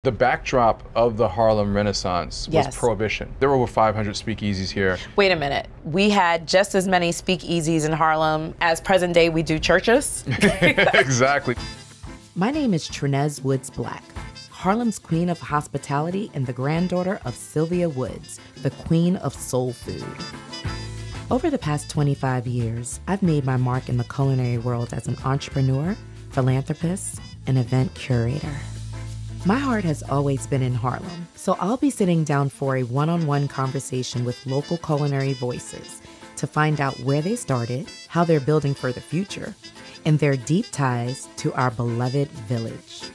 The backdrop of the Harlem Renaissance was Yes. Prohibition. There were over 500 speakeasies here. Wait a minute. We had just as many speakeasies in Harlem as present day we do churches. Exactly. My name is Tren'ness Woods-Black, Harlem's queen of hospitality and the granddaughter of Sylvia Woods, the queen of soul food. Over the past 25 years, I've made my mark in the culinary world as an entrepreneur, philanthropist, and event curator. My heart has always been in Harlem, so I'll be sitting down for a one-on-one conversation with local culinary voices to find out where they started, how they're building for the future, and their deep ties to our beloved village.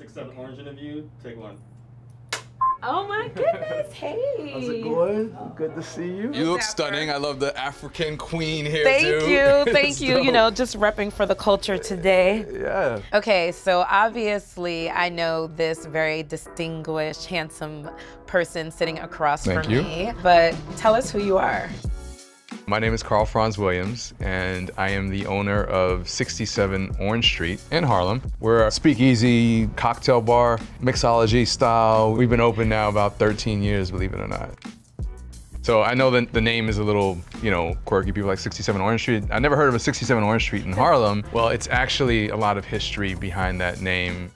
6-7 orange interview, take one. Oh my goodness, hey. How's it going? Good to see you. You look stunning. I love the African queen here, Thank too. you, thank you. You know, just repping for the culture today. Yeah. Okay, so obviously I know this very distinguished, handsome person sitting across Thank from you. me, but tell us who you are. My name is Karl Franz Williams, and I am the owner of 67 Orange Street in Harlem. We're a speakeasy cocktail bar, mixology style. We've been open now about 13 years, believe it or not. So I know that the name is a little, quirky. People like 67 Orange Street. I never heard of a 67 Orange Street in Harlem. Well, it's actually a lot of history behind that name.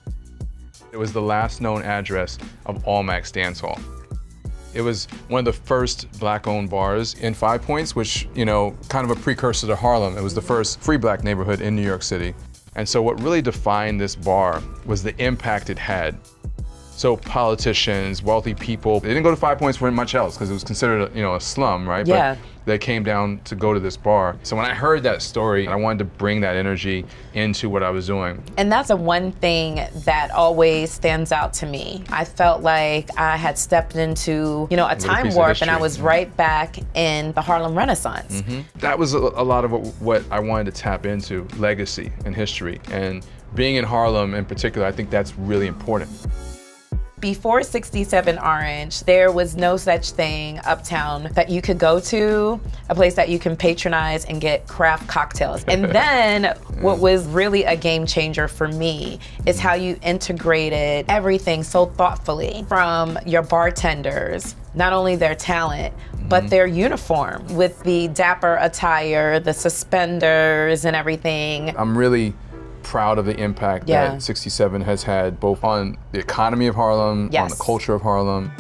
It was the last known address of Homage Dance Hall. It was one of the first Black-owned bars in Five Points, which, kind of a precursor to Harlem. It was the first free Black neighborhood in New York City. And so what really defined this bar was the impact it had. So politicians, wealthy people, they didn't go to Five Points for much else because it was considered, a slum, right? Yeah. But they came down to go to this bar. So when I heard that story, I wanted to bring that energy into what I was doing. And that's the one thing that always stands out to me. I felt like I had stepped into, a time piece of warp and I history. was right back in the Harlem Renaissance. That was a lot of what I wanted to tap into, legacy and history. And being in Harlem in particular, I think that's really important. Before 67 Orange, there was no such thing uptown that you could go to, a place that you can patronize and get craft cocktails. And then what was really a game changer for me is how you integrated everything so thoughtfully, from your bartenders, not only their talent, but their uniform with the dapper attire, the suspenders and everything. I'm really proud of the impact that 67 has had both on the economy of Harlem, on the culture of Harlem.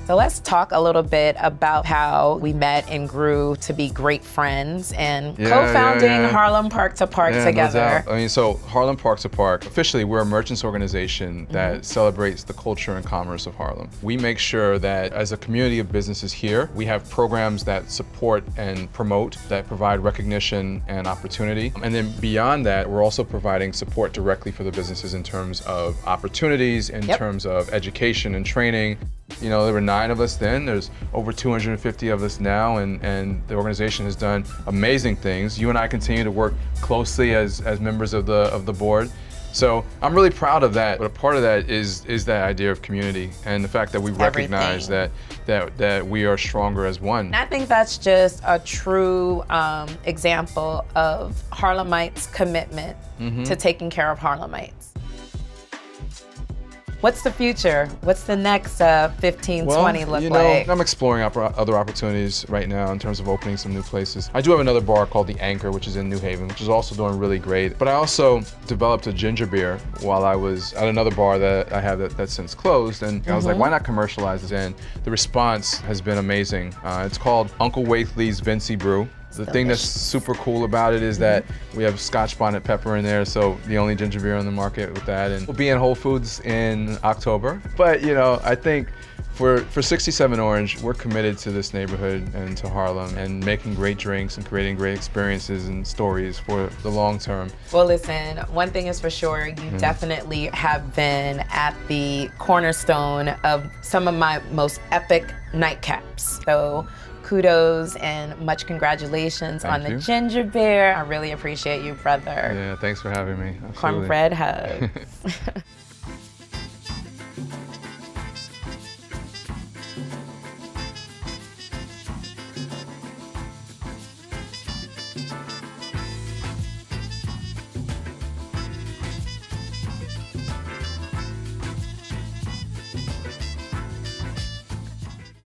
So let's talk a little bit about how we met and grew to be great friends and co-founding Harlem Park to Park together. No doubt. I mean, so Harlem Park to Park, officially we're a merchants organization that celebrates the culture and commerce of Harlem. We make sure that as a community of businesses here, we have programs that support and promote, that provide recognition and opportunity. And then beyond that, we're also providing support directly for the businesses in terms of opportunities, in terms of education and training. There were 9 of us then, there's over 250 of us now, and the organization has done amazing things. You and I continue to work closely as members of the board. So I'm really proud of that, but a part of that is that idea of community and the fact that we recognize that we are stronger as one. And I think that's just a true example of Harlemites' commitment to taking care of Harlemites. What's the future? What's the next 15, 20 look like? I'm exploring other opportunities right now in terms of opening some new places. I do have another bar called The Anchor, which is in New Haven, which is also doing really great. But I also developed a ginger beer while I was at another bar that I have that's since closed. And I was like, why not commercialize this? And the response has been amazing. It's called Uncle Waithley's Vincy Brew. The thing that's super cool about it is that we have Scotch bonnet pepper in there, so the only ginger beer on the market with that. And we'll be in Whole Foods in October. But I think for 67 Orange, we're committed to this neighborhood and to Harlem and making great drinks and creating great experiences and stories for the long term. Well, listen, one thing is for sure, you definitely have been at the cornerstone of some of my most epic nightcaps. So kudos and much congratulations on the ginger beer. I really appreciate you, brother. Yeah, thanks for having me. Absolutely. Cornbread hugs.